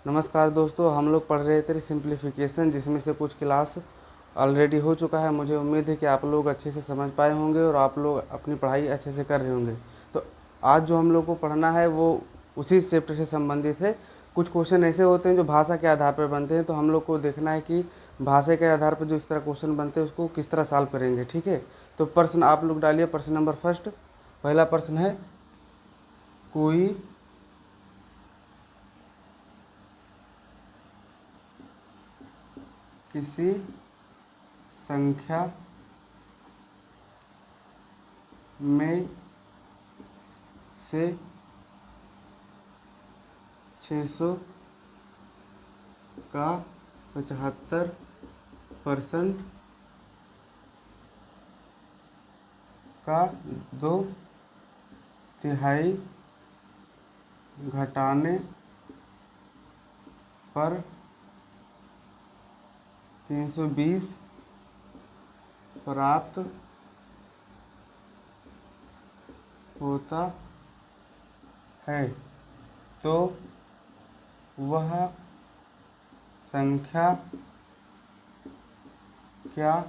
नमस्कार दोस्तों, हम लोग पढ़ रहे थे सिंप्लीफिकेशन, जिसमें से कुछ क्लास ऑलरेडी हो चुका है। मुझे उम्मीद है कि आप लोग अच्छे से समझ पाए होंगे और आप लोग अपनी पढ़ाई अच्छे से कर रहे होंगे। तो आज जो हम लोग को पढ़ना है वो उसी चैप्टर से संबंधित है। कुछ क्वेश्चन ऐसे होते हैं जो भाषा के आधार पर बनते हैं, तो हम लोग को देखना है कि भाषा के आधार पर जो इस तरह क्वेश्चन बनते हैं उसको किस तरह सॉल्व करेंगे। ठीक है, तो प्रश्न आप लोग डालिए। प्रश्न नंबर फर्स्ट, पहला प्रश्न है, कोई किसी संख्या में से 600 का 75% का 2/3 घटाने पर 320 प्राप्त होता है, तो वह संख्या क्या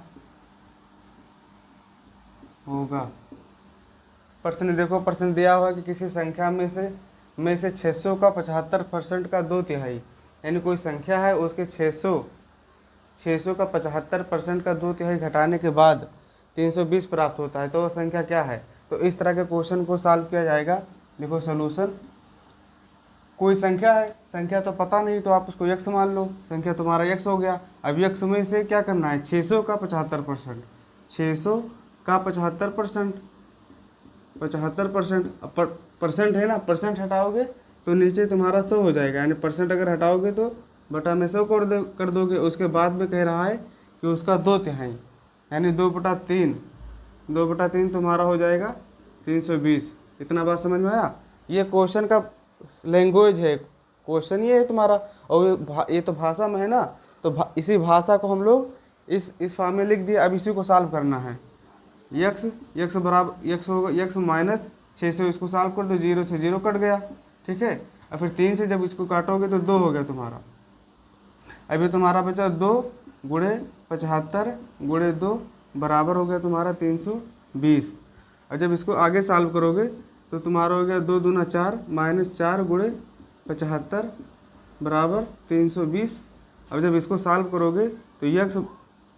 होगा। प्रश्न देखो, प्रश्न दिया हुआ कि किसी संख्या में से 600 का 75% का 2/3, यानी कोई संख्या है उसके 600 का 75% का 2/3 घटाने के बाद 320 प्राप्त होता है, तो वह संख्या क्या है। तो इस तरह के क्वेश्चन को सॉल्व किया जाएगा। देखो सोल्यूशन, कोई संख्या है, संख्या तो पता नहीं, तो आप उसको x मान लो, संख्या तुम्हारा x हो गया। अब x में से क्या करना है, 600 का 75%, 600 का 75%, 75% परसेंट है ना, परसेंट हटाओगे तो नीचे तुम्हारा 100 हो जाएगा, यानी परसेंट अगर हटाओगे तो बटा में 100 कर दोगे। उसके बाद में कह रहा है कि उसका 2/3, यानी 2/3, 2/3 तुम्हारा हो जाएगा 320। इतना बात समझ में आया। ये क्वेश्चन का लैंग्वेज है, क्वेश्चन ये है तुम्हारा, और ये तो भाषा में है ना, तो इसी भाषा को हम लोग इस फॉर्म में लिख दिए। अब इसी को सॉल्व करना है। यक्स बराबर यक्स होगा, यक्स माइनस 600, इसको सॉल्व कर दो, 0 से 0 कट गया। ठीक है, और फिर 3 से जब इसको काटोगे तो 2 हो गया तुम्हारा। अभी तुम्हारा बचा 2 गुणे 75 गुणे 2 बराबर हो गया तुम्हारा 320। और जब इसको आगे सॉल्व करोगे तो तुम्हारा हो गया 2 दूना 4 माइनस 4 गुणे 75 बराबर 320। अब जब इसको सॉल्व करोगे तो यक्स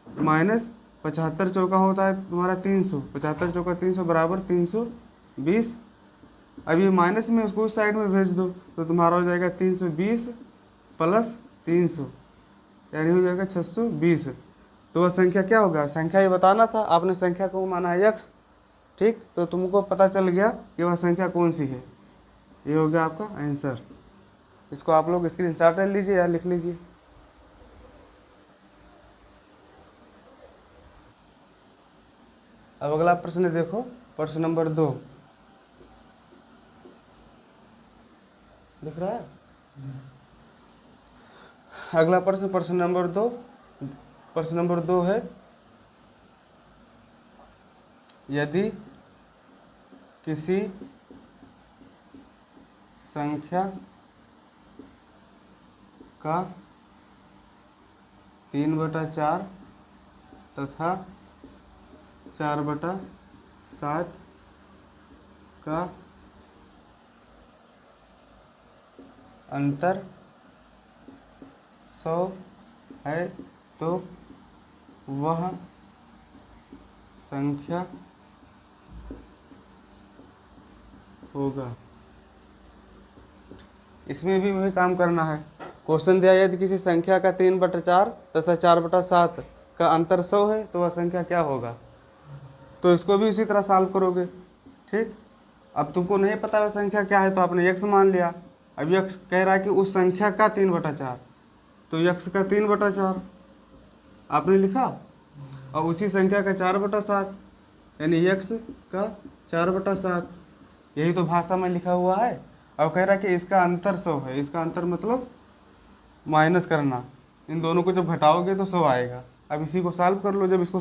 माइनस 75 चौका होता है तुम्हारा 300, 75 चौका 300 बराबर 320। अब ये माइनस में उसको उस साइड में भेज दो तो तुम्हारा हो जाएगा 320 प्लस 300, यानी हो जाएगा 620। तो वह संख्या क्या होगा, संख्या ये बताना था, आपने संख्या को माना है x। ठीक, तो तुमको पता चल गया कि वह संख्या कौन सी है। ये हो गया आपका आंसर। इसको आप लोग स्क्रीनशॉट ले लीजिए या लिख लीजिए। अब अगला प्रश्न देखो, प्रश्न नंबर 2 दिख रहा है। अगला प्रश्न, प्रश्न नंबर 2, प्रश्न नंबर 2 है, यदि किसी संख्या का 3/4 तथा 4/7 का अंतर 100 है, तो वह संख्या होगा। इसमें भी वही काम करना है। क्वेश्चन दिया, यदि किसी संख्या का 3/4 तथा 4/7 का अंतर 100 है, तो वह संख्या क्या होगा। तो इसको भी उसी तरह सॉल्व करोगे। ठीक, अब तुमको नहीं पता वह संख्या क्या है, तो आपने x मान लिया। अब x कह रहा है कि उस संख्या का 3/4, तो x का 3/4 आपने लिखा, और उसी संख्या का 4/7, यानी x का 4/7। यही तो भाषा में लिखा हुआ है। अब कह रहा है कि इसका अंतर 100 है, इसका अंतर मतलब माइनस करना, इन दोनों को जब घटाओगे तो 100 आएगा। अब इसी को सॉल्व कर लो। जब इसको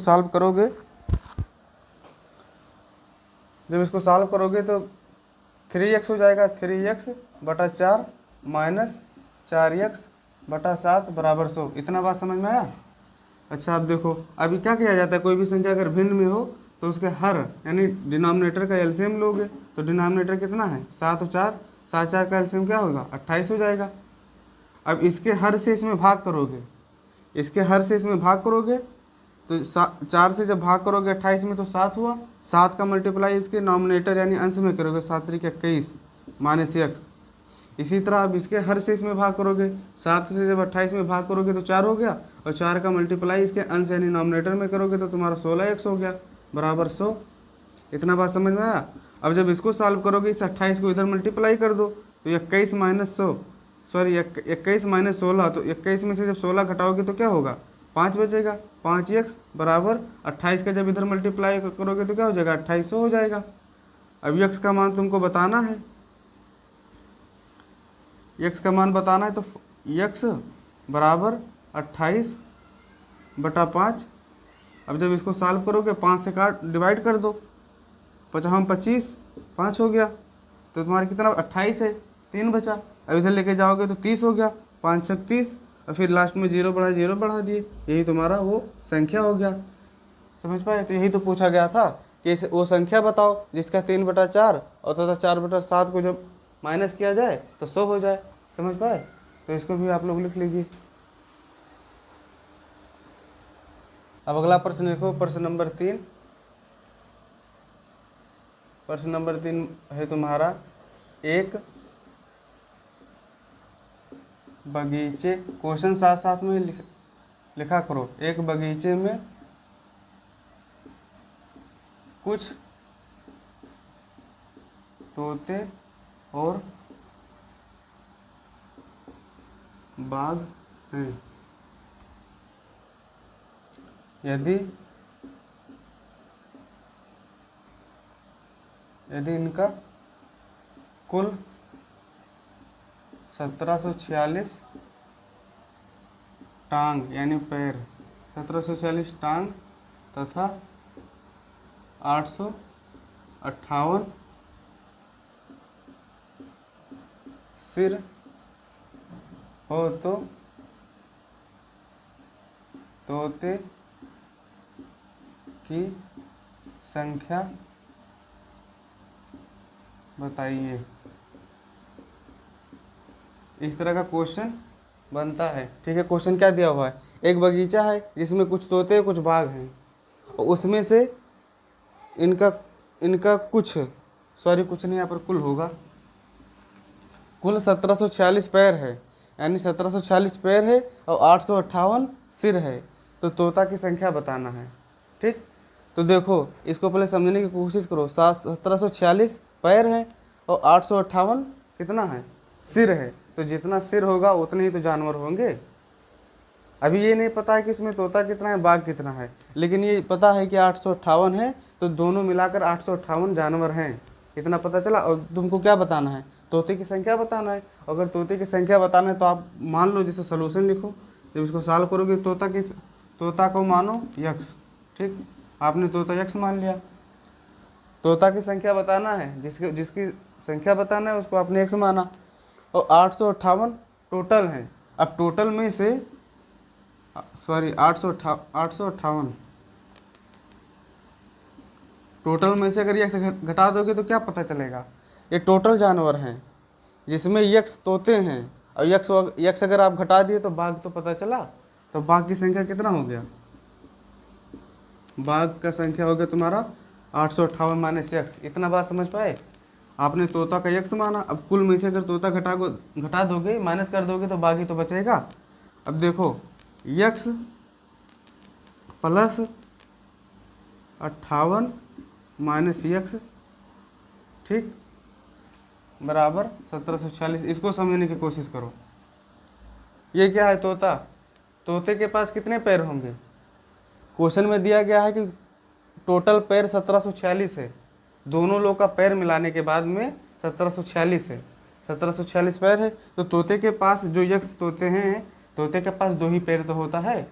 सॉल्व करोगे तो 3x हो जाएगा, 3x/4 माइनस 4x/7 बराबर 100। इतना बात समझ में आया। अच्छा अब देखो, अभी क्या किया जाता है, कोई भी संख्या अगर भिन्न में हो तो उसके हर यानी डिनोमिनेटर का एलसीएम लोगे। तो डिनोमिनेटर कितना है 7 और 4, 7 4 का एलसीएम क्या होगा 28 हो जाएगा। अब इसके हर से इसमें भाग करोगे, इसके हर से इसमें भाग करोगे तो 4 से जब भाग करोगे 28 में तो 7 हुआ, 7 का मल्टीप्लाई इसके नॉमिनेटर यानी अंश में करोगे, 7 3 21 माइनस एक्स। इसी तरह अब इसके हर से इसमें भाग करोगे, 7 से जब 28 में भाग करोगे तो 4 हो गया, और 4 का मल्टीप्लाई इसके अंश यानी नॉमिनेटर में करोगे तो तुम्हारा 16x हो गया बराबर 100। इतना बात समझ में आया। अब जब इसको सॉल्व करोगे, इस 28 को इधर मल्टीप्लाई कर दो तो 21 माइनस 100 सॉरी 21 माइनस 16, तो 21 में से जब 16 घटाओगे तो क्या होगा 5 बचेगा, 5x बराबर 28 का जब इधर मल्टीप्लाई करोगे तो क्या हो जाएगा 2800 हो जाएगा। अब x का मान तुमको बताना है, x का मान बताना है तो x बराबर 28/5। अब जब इसको सॉल्व करोगे 5 से काट डिवाइड कर दो, 5 25 5 हो गया, तो तुम्हारा कितना 28 है, 3 बचा। अब इधर लेके जाओगे तो 30 हो गया, 5 6 30, और फिर लास्ट में 0 बढ़ा दिए, यही तुम्हारा वो संख्या हो गया। समझ पाए। तो यही तो पूछा गया था कि वो संख्या बताओ जिसका 3/4 और तथा 4/7 को जब माइनस किया जाए तो 100 हो जाए। समझ पाए। तो इसको भी आप लोग लिख लीजिए। अब अगला प्रश्न देखो, प्रश्न नंबर 3। प्रश्न नंबर 3 है तुम्हारा, एक बगीचे, क्वेश्चन साथ साथ में लिखा करो। एक बगीचे में कुछ तोते और बाघ हैं। यदि इनका कुल 1746 टांग यानी पैर, 1746 टांग तथा 858 सिर हो तो तोते की संख्या बताइए। इस तरह का क्वेश्चन बनता है। ठीक है, क्वेश्चन क्या दिया हुआ है, एक बगीचा है जिसमें कुछ तोते कुछ बाघ हैं, और उसमें से इनका कुछ नहीं, यहाँ पर कुल होगा, कुल 1746 पैर है, यानी 1746 पैर है और 858 सिर है, तो तोता की संख्या बताना है। ठीक, तो देखो इसको पहले समझने की कोशिश करो। 1746 पैर है और 858 कितना है सिर है, तो जितना सिर होगा उतने ही तो जानवर होंगे। अभी ये नहीं पता है कि इसमें तोता कितना है बाघ कितना है, लेकिन ये पता है कि 858 है, तो दोनों मिलाकर 858 जानवर हैं, इतना पता चला। और तुमको क्या बताना है, तोते की संख्या बताना है। अगर तोते की संख्या बताना है तो आप मान लो, जैसे सोल्यूशन लिखो, जब इसको सॉल्व करोगे तोता को मानो x। ठीक, आपने तोता x मान लिया। तोता की संख्या बताना है, जिसकी संख्या बताना है उसको आपने x माना, और 858 टोटल है। अब टोटल में से 858 टोटल में से अगर x घटा दोगे तो क्या पता चलेगा, ये टोटल जानवर हैं जिसमें x तोते हैं, और x अगर आप घटा दिए तो बाघ तो पता चला। तो बाघ की संख्या कितना हो गया, बाघ का संख्या हो गया तुम्हारा 858 माइनस x। इतना बात समझ पाए। आपने तोता का x माना, अब कुल में से अगर तोता घटा दोगे माइनस कर दोगे तो बाघ ही तो बचेगा। अब देखो x प्लस 58 माइनस x, ठीक, बराबर 1746। इसको समझने की कोशिश करो। ये क्या है, तोता। तोते के पास कितने पैर होंगे, क्वेश्चन में दिया गया है कि टोटल पैर 1746 है, दोनों लोग का पैर मिलाने के बाद में 1746 है, 1746 पैर है। तो तोते के पास जो यक्ष तोते हैं, तोते के पास 2 ही पैर तो होता है।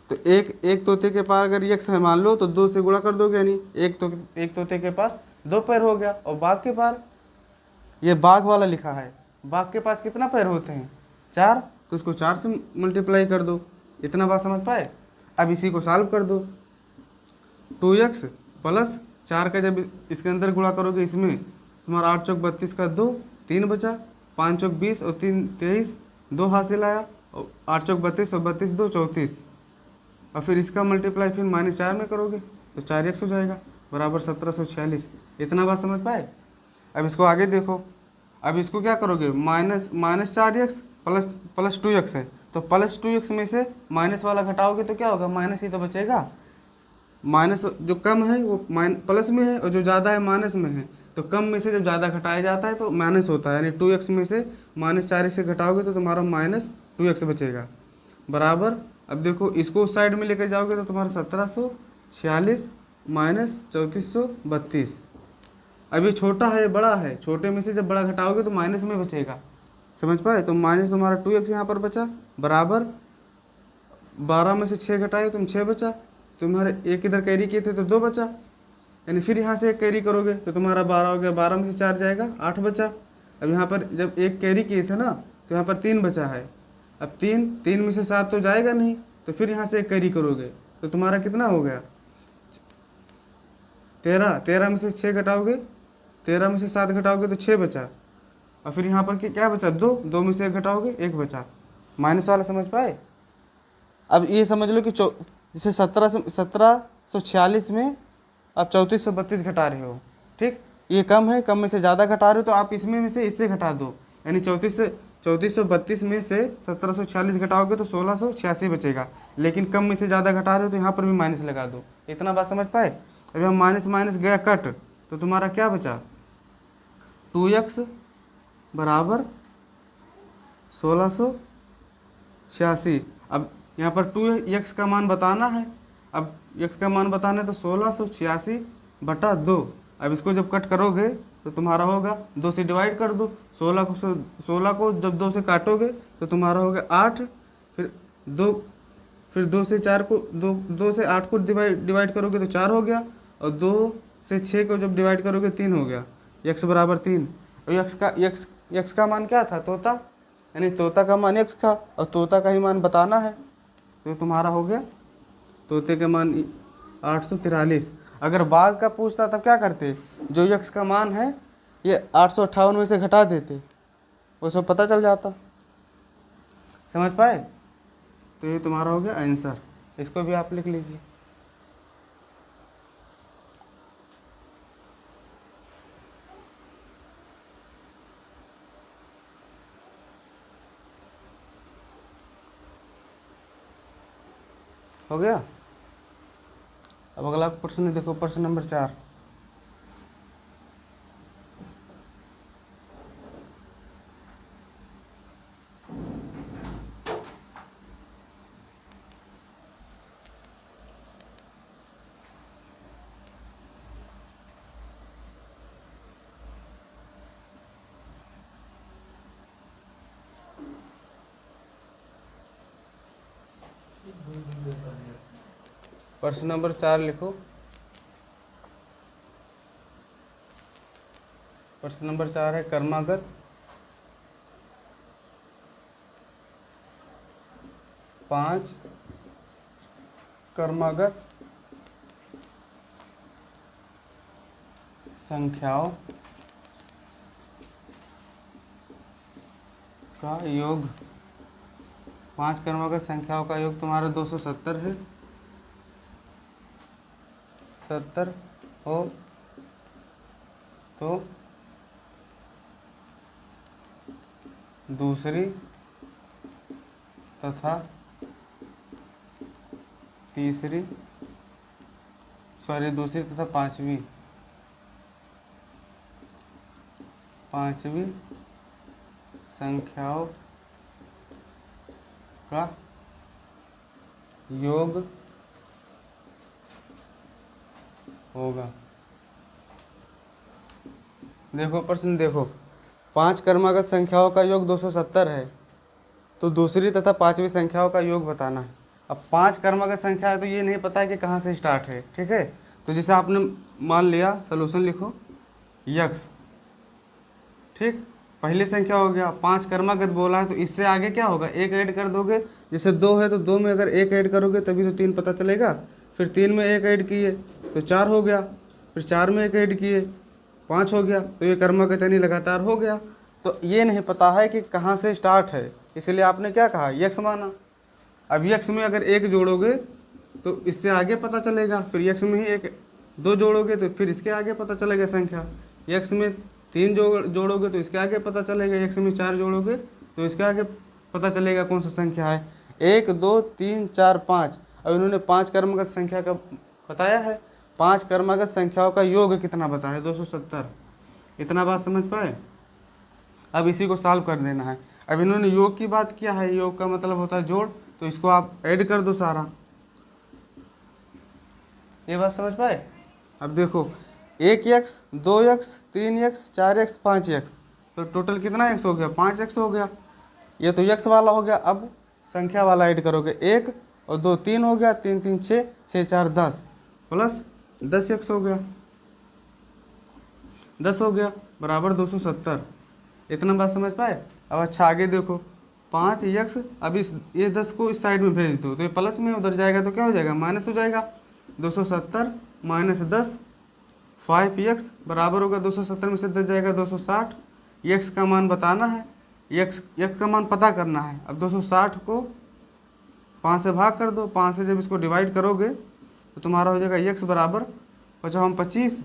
तो एक तोते के पास अगर यक्ष है मान लो, तो 2 से गुणा कर दोगे, यानी एक तोते के पास 2 पैर हो गया। और बाघ के पास, ये बाघ वाला लिखा है, बाघ के पास कितना पैर होते हैं, 4, तो इसको 4 से मल्टीप्लाई कर दो। इतना बात समझ पाए। अब इसी को सॉल्व कर दो। 2x प्लस 4 का जब इसके अंदर गुणा करोगे इसमें, तुम्हारा 8 चौक 32 का 2, 3 बचा, 5 चौक 20 और 3 23, 2 हासिल आया, और 8 चौक 32 और 32 2 34, और फिर इसका मल्टीप्लाई फिर -4 में करोगे तो 4x हो जाएगा बराबर 1746। इतना बात समझ पाए। अब इसको आगे देखो। अब इसको क्या करोगे, -4x प्लस 2x है, तो +2x में से माइनस वाला घटाओगे तो क्या होगा, माइनस ही तो बचेगा। माइनस जो कम है वो प्लस में है और जो ज़्यादा है माइनस में है, तो कम में से जब ज़्यादा घटाया जाता है तो माइनस होता है, यानी 2x में से -4x से घटाओगे तो तुम्हारा -2x बचेगा बराबर। अब देखो इसको उस साइड में लेकर जाओगे तो तुम्हारा 1746 -3432। अब ये छोटा है बड़ा है, छोटे में से जब बड़ा घटाओगे तो माइनस में बचेगा, समझ पाए। तो माइनस तुम्हारा 2x यहाँ पर बचा बराबर 12 में से 6 घटाए तुम 6 बचा, तुम्हारे एक इधर कैरी किए थे तो 2 बचा, यानी फिर यहाँ से एक कैरी करोगे तो तुम्हारा 12 हो गया, 12 में से 4 जाएगा 8 बचा। अब यहाँ पर जब एक कैरी किए थे ना तो यहाँ पर 3 बचा है। अब 3 में से 7 तो जाएगा नहीं, तो फिर यहाँ से एक कैरी करोगे तो तुम्हारा कितना हो गया 13 में से 6 घटाओगे, 13 में से 7 घटाओगे तो 6 बचा, और फिर यहाँ पर क्या बचा 2 में से 1 घटाओगे 1 बचा। माइनस वाला समझ पाए। अब ये समझ लो कि जैसे 1746 में आप 3432 घटा रहे हो, ठीक, ये कम है, कम में से ज़्यादा घटा रहे हो तो आप इसमें से इससे घटा दो, यानी 3432 में से 1746 घटाओगे तो 1686 बचेगा, लेकिन कम में से ज़्यादा घटा रहे हो तो यहाँ पर भी माइनस लगा दो। इतना बात समझ पाए। अभी हम माइनस माइनस गया कट, तो तुम्हारा क्या बचा 2x बराबर 1686। अब यहाँ पर 2x का मान बताना है, अब x का मान बताना है तो 1686/2। अब इसको जब कट करोगे तो तुम्हारा होगा 2 से डिवाइड कर दो, 16 को जब 2 से काटोगे तो तुम्हारा होगा 8, फिर 2 से 4 को 2 से 8 को डिवाइड करोगे तो 4 हो गया, और 2 से 6 को जब डिवाइड करोगे 3 हो गया, x बराबर 3। और x का मान क्या था, तोता, यानी तोता का मान x था और तोता का ही मान बताना है, तो तुम्हारा हो गया तोते का मान 843। अगर बाघ का पूछता तब क्या करते, जो x का मान है ये 858 में से घटा देते, उसको पता चल जाता, समझ पाए। तो ये तुम्हारा हो गया आंसर। इसको भी आप लिख लीजिए। हो गया। अब अगला प्रश्न देखो, प्रश्न नंबर 4। प्रश्न नंबर 4 लिखो। प्रश्न नंबर 4 है क्रमागत पांच क्रमागत संख्याओं का योग। 5 क्रमागत संख्याओं का योग तुम्हारा 270 है। 70 हो तो दूसरी तथा तीसरी दूसरी तथा पांचवी संख्याओं का योग होगा। देखो प्रश्न देखो, 5 क्रमागत संख्याओं का योग 270 है, तो दूसरी तथा पांचवी संख्याओं का योग बताना है। अब 5 क्रमागत संख्या है तो ये नहीं पता है कि कहाँ से स्टार्ट है, ठीक है। तो जैसे आपने मान लिया, सोल्यूशन लिखो x, ठीक, पहली संख्या हो गया, 5 क्रमागत बोला है तो इससे आगे क्या होगा, एक ऐड कर दोगे। जैसे 2 है तो 2 में अगर एक ऐड करोगे तभी तो 3 पता चलेगा। फिर 3 में एक ऐड किए तो 4 हो गया, फिर 4 में एक ऐड किए 5 हो गया, तो ये क्रमागत यानी लगातार हो गया। तो ये नहीं पता है कि कहाँ से स्टार्ट है, इसलिए आपने क्या कहा, यक्स माना। अब यक्स में अगर एक जोड़ोगे तो इससे आगे पता चलेगा, फिर यक्स में ही एक 2 जोड़ोगे तो फिर इसके आगे पता चलेगा संख्या। यक्स में 3 जोड़ोगे तो इसके आगे पता चलेगा, यक्स में 4 जोड़ोगे तो इसके आगे पता चलेगा कौन सा संख्या है। 1 2 3 4 5। अब इन्होंने 5 क्रमागत संख्या का बताया है, 5 क्रमागत संख्याओं का योग कितना बताया, 270। इतना बात समझ पाए। अब इसी को सॉल्व कर देना है। अब इन्होंने योग की बात किया है, योग का मतलब होता है जोड़, तो इसको आप ऐड कर दो सारा। ये बात समझ पाए। अब देखो 1x 2x 3x 4x 5x, तो टोटल कितना x हो गया, 5x हो गया। ये तो x वाला हो गया। अब संख्या वाला ऐड करोगे, 1 और 2 3 हो गया, 3 3 6 6 4 10 प्लस 10x हो गया, 10 हो गया बराबर 270। इतना बात समझ पाए। अब अच्छा आगे देखो 5x, अब ये 10 को इस साइड में भेज दो तो ये प्लस में उधर जाएगा तो क्या हो जाएगा, माइनस हो जाएगा। 270 माइनस 10 5x बराबर होगा 270 में से 10 जाएगा 260। x का मान बताना है, x का मान पता करना है। अब 260 को 5 से भाग कर दो, 5 से जब इसको डिवाइड करोगे तो तुम्हारा हो जाएगा x बराबर 25,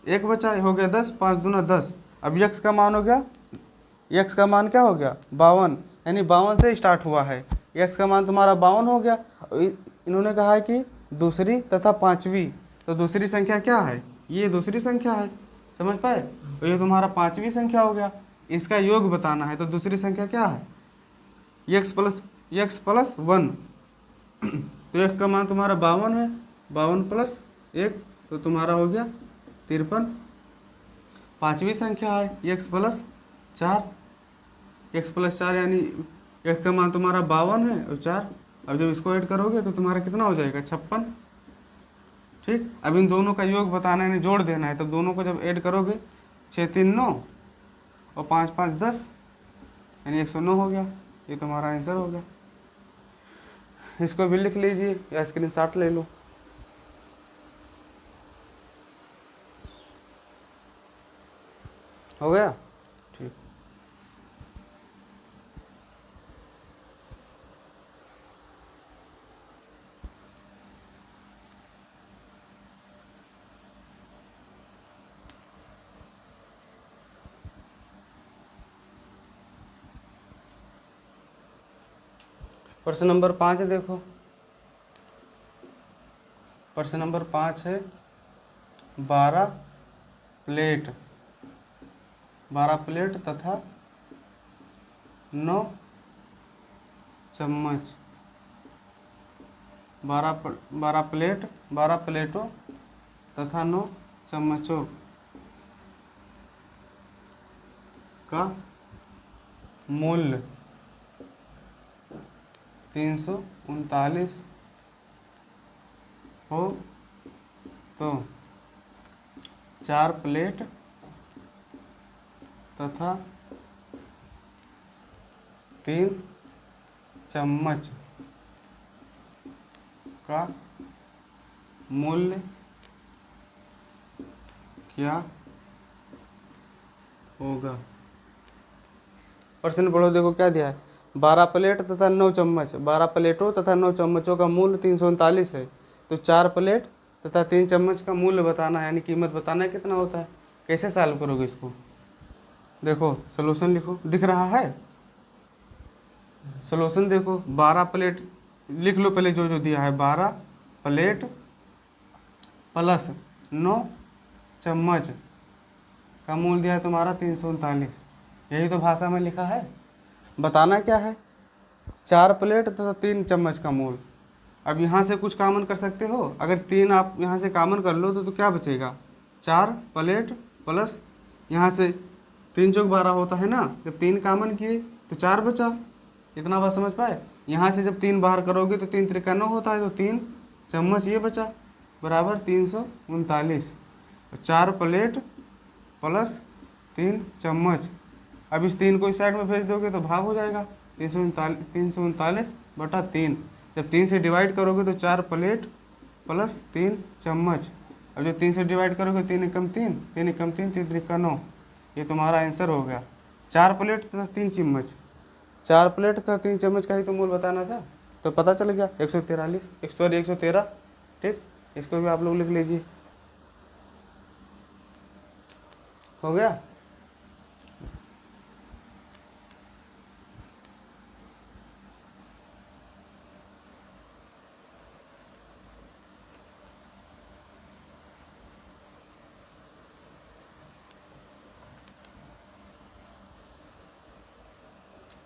एक बचा हो गया 10, 5 दूना 10। अब x का मान हो गया, x का मान क्या हो गया 52, यानी 52 से स्टार्ट हुआ है। x का मान तुम्हारा 52 हो गया। इन्होंने कहा है कि दूसरी तथा पांचवी, तो दूसरी संख्या क्या है, ये दूसरी संख्या है, समझ पाए। तो ये तुम्हारा पांचवी संख्या हो गया, इसका योग बताना है। तो दूसरी संख्या क्या है, x प्लस 1। तो x का मान तुम्हारा 52 है, 52 प्लस 1 तो तुम्हारा हो गया 53। पांचवी संख्या है x प्लस 4, x प्लस 4 यानी x का मान तुम्हारा 52 है और 4। अब जब इसको ऐड करोगे तो तुम्हारा कितना हो जाएगा 56। ठीक, अब इन दोनों का योग बताना है, यानी जोड़ देना है। तब दोनों को जब ऐड करोगे 6 3 9 और 5 5 10 यानी 109 हो गया। ये तुम्हारा आंसर हो गया। इसको भी लिख लीजिए या स्क्रीनशॉट ले लो। हो गया, ठीक। प्रश्न नंबर 5 देखो, प्रश्न नंबर 5 है 12 प्लेट तथा 9 चम्मच, 12 प्लेटों तथा 9 चम्मचों का मूल्य 339 हो तो 4 प्लेट तथा 3 चम्मच का मूल्य क्या होगा। प्रश्न पढ़ो, देखो क्या दिया है, 12 प्लेट तथा 9 चम्मच, 12 प्लेटों तथा 9 चम्मचों का मूल्य 339 है। तो 4 प्लेट तथा 3 चम्मच का मूल्य बताना है, यानी कीमत बताना है कितना होता है। कैसे सॉल्व करोगे इसको, देखो सॉल्यूशन लिखो, दिख रहा है सॉल्यूशन। देखो 12 प्लेट लिख लो पहले, जो जो दिया है 12 प्लेट प्लस 9 चम्मच का मूल्य दिया है तुम्हारा 339। यही तो भाषा में लिखा है। बताना क्या है, 4 प्लेट तथा 3 चम्मच का मूल। अब यहाँ से कुछ कॉमन कर सकते हो, अगर 3 आप यहाँ से कॉमन कर लो तो क्या बचेगा, 4 प्लेट प्लस यहाँ से 3 चौक 12 होता है ना, जब 3 कॉमन किए तो 4 बचा। इतना बात समझ पाए। यहाँ से जब 3 बाहर करोगे तो 3 त्रिका 9 होता है, तो 3 चम्मच ये बचा बराबर 339। 4 प्लेट प्लस 3 चम्मच। अब इस 3 को इस साइड में भेज दोगे तो भाग हो जाएगा, 339/3। जब 3 से डिवाइड करोगे तो 4 प्लेट प्लस 3 चम्मच। अब जो 3 से डिवाइड करोगे 3 एकम 3, 3 एकम 3, 3 त्रिका 9। ये तुम्हारा आंसर हो गया। 4 प्लेट तथा 3 चम्मच, 4 प्लेट तथा 3 चम्मच का ही तो मूल बताना था, तो पता चल गया 113। ठीक, इसको भी आप लोग लिख लीजिए। हो गया।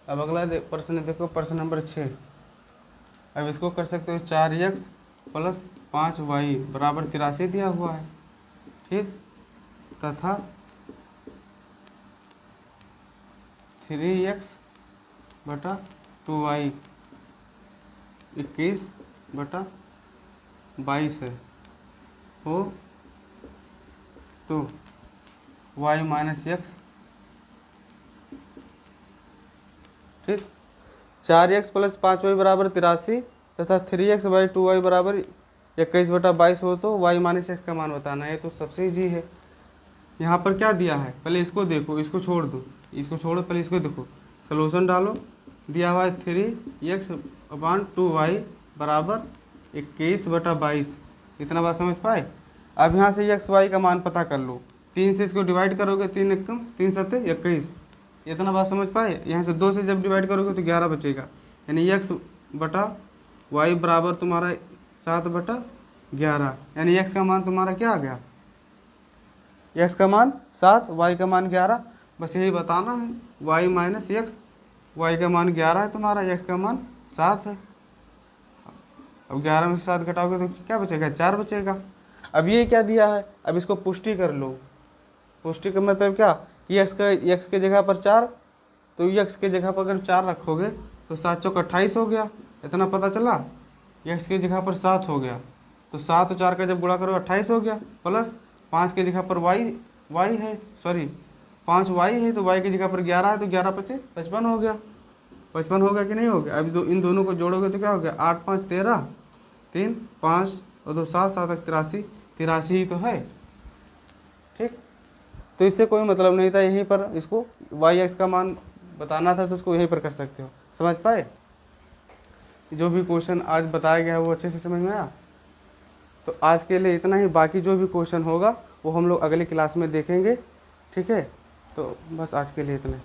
अब अगला प्रश्न देखो, प्रश्न नंबर 6। अब इसको कर सकते हो 4x प्लस 5y बराबर 83 दिया हुआ है। ठीक, तथा 3x बटा 2y 21/22 है, हो तो y माइनस एक्स। ठीक, 4x प्लस 5y बराबर 83 तथा 3x/2y बराबर 21/22 हो तो y माइनस एक्स का मान बताना है। तो सबसे ईजी है। यहाँ पर क्या दिया है, पहले इसको देखो, इसको छोड़ दो, इसको छोड़ो, पहले इसको देखो। सलूशन डालो, दिया हुआ है 3x/2y बराबर 21/22। इतना बात समझ पाए। अब यहाँ से एक्स वाई का मान पता कर लो। 3 से इसको डिवाइड करोगे, 3 एकम 3 सत्ते 21। इतना बात समझ पाए। यहाँ से 2 से जब डिवाइड करोगे तो 11 बचेगा, यानी x/y बराबर तुम्हारा 7/11। यानी x का मान तुम्हारा क्या आ गया, x का मान 7, y का मान 11। बस यही बताना है, y माइनस एक्स, y का मान 11 है तुम्हारा, x का मान 7 है। अब 11 में से 7 घटाओगे तो क्या बचेगा, 4 बचेगा। अब ये क्या दिया है, अब इसको पुष्टि कर लो। पुष्टि का मतलब क्या कि x के जगह पर 4, तो x के जगह पर अगर 4 रखोगे तो 7 चौक 28 हो गया। इतना पता चला। x के जगह पर 7 हो गया, तो 7 और 4 का जब गुणा करो 28 हो गया। प्लस 5 के जगह पर y है, सॉरी 5y है, तो y की जगह पर 11 है, तो 11 पचे 55 हो गया। 55 हो गया कि नहीं हो गया। अब इन दोनों को जोड़ोगे तो क्या हो गया, 8 5 13, 3 5 और 2 7, 7 83, 83 ही तो है। ठीक, तो इससे कोई मतलब नहीं था। यहीं पर इसको वाई एक्स का मान बताना था, तो उसको यहीं पर कर सकते हो। समझ पाए। जो भी क्वेश्चन आज बताया गया है वो अच्छे से समझ में आया। तो आज के लिए इतना ही। बाकी जो भी क्वेश्चन होगा वो हम लोग अगली क्लास में देखेंगे। ठीक है, तो बस आज के लिए इतना ही।